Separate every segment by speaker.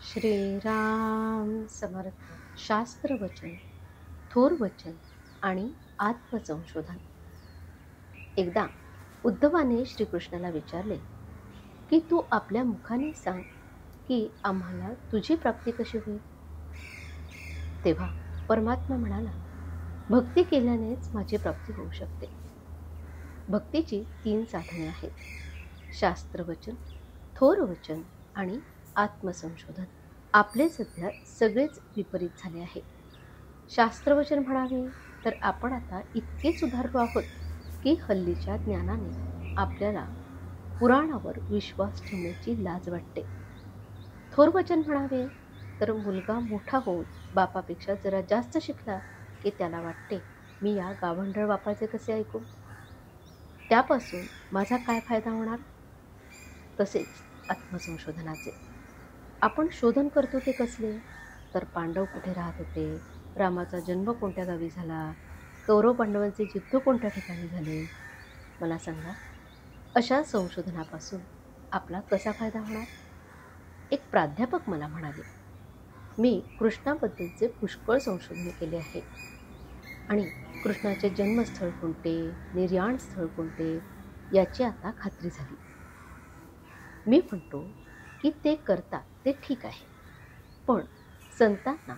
Speaker 1: श्रीराम समर्थ. शास्त्र वचन, थोर वचन आणि आत्मसंशोधन. एकदा उद्धवाने श्रीकृष्णाला विचारले की तू आपल्या मुखाने सांग की आम्हाला तुझी प्राप्ती कशी होईल. तेव्हा परमात्मा म्हणाला, भक्ती केल्यानेच माझी प्राप्ती होऊ शकते. भक्तीची 3 साधने आहेत: शास्त्रवचन, थोर वचन आणि आत्मसंशोधन. आपले सध्या सगळेच विपरीत झाले आहे. शास्त्रवचन म्हणावे तर आपण आता इतके सुधारलो आहोत की हल्लीच्या ज्ञानाने आपल्याला पुराणावर विश्वास ठेवण्याची लाज वाटते. थोर वचन म्हणावे तर मुलगा मोठा होऊन बापापेक्षा जरा जास्त शिकला की त्याला वाटते, मी या गावंढळ बापाचे कसे ऐकू, त्यापासून माझा काय फायदा होणार. तसेच आत्मसंशोधनाचे आपण शोधन करतो ते कसले, तर पांडव कुठे राहत होते, रामाचा जन्म कोणत्या गावी झाला, कौरव पांडवांचे युद्ध कोणत्या ठिकाणी झाले, मला सांगा. अशा संशोधनापासून आपला कसा फायदा होणार. एक प्राध्यापक मला म्हणाले, मी कृष्णाबद्दलचे पुष्कळ संशोधन केले आहे आणि कृष्णाचे जन्मस्थळ कोणते, निर्याण स्थळ कोणते याची आता खात्री झाली. मी म्हणतो की ते करता ते ठीक आहे, पण संतांना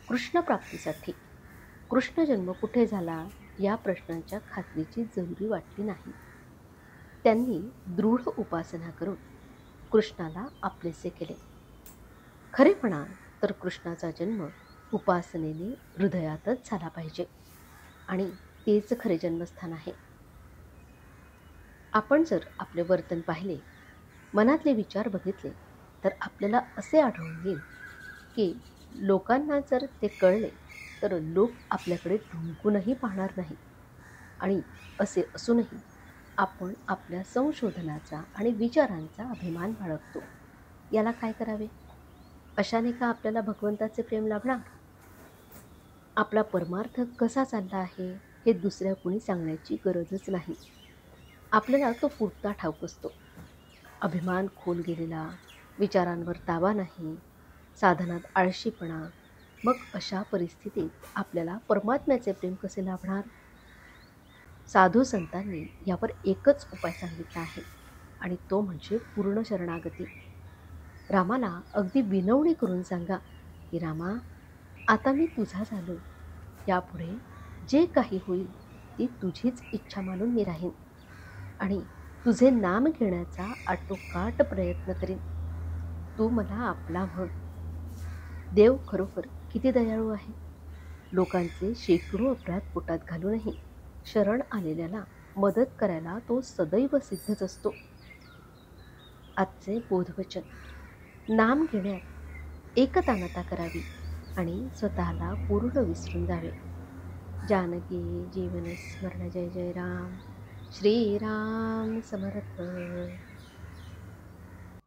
Speaker 1: कृष्णप्राप्तीसाठी कृष्ण जन्म कुठे झाला या प्रश्नांच्या खात्रीची जरुरी वाटली नाही. त्यांनी दृढ उपासना करून कृष्णाला आपलेसे केले. खरे म्हणा तर कृष्णाचा जन्म उपासनेने हृदयातच झाला पाहिजे आणि तेच खरे जन्मस्थान आहे. आपण जर आपले वर्तन पाहिले, मनातले विचार बघितले, तर आपल्याला असे आढळून येईल की लोकांना जर ते कळले तर लोक आपल्याकडे डुंकूनही पाहणार नाही. आणि असे असूनही आपण आपल्या संशोधनाचा आणि विचारांचा अभिमान बाळगतो. याला काय करावे. अशाने का आपल्याला भगवंताचे प्रेम लाभणार. आपला परमार्थ कसा चालला आहे हे दुसऱ्या कुणी सांगण्याची गरजच नाही. आपल्याला तो पुरता ठाऊक असतो. अभिमान खोल गेलेला, विचारांवर ताबा नाही, साधनात आळशीपणा, मग अशा परिस्थितीत आपल्याला परमात्म्याचे प्रेम कसे लाभणार. साधू संतांनी यावर एकच उपाय सांगितला आहे आणि तो म्हणजे पूर्ण शरणागती. रामाला अगदी विनवणी करून सांगा की रामा, आता मी तुझा झालो, यापुढे जे काही होईल ती तुझीच इच्छा मानून मी राहीन आणि तुझे नाम घेण्याचा आटोकाट प्रयत्न करीन. तू मला आपला म्हण. देव खरोखर किती दयाळू आहे. लोकांचे शेकडो अपराध पोटात घालूनही शरण आलेल्याला मदत करायला तो सदैव सिद्धच असतो. आजचे बोधवचन: नाम घेण्यात एकतानता करावी आणि स्वतःला पूर्ण विसरून जावे. जानकी जीवन स्मरण. जय जय राम. श्रीराम समर्थ.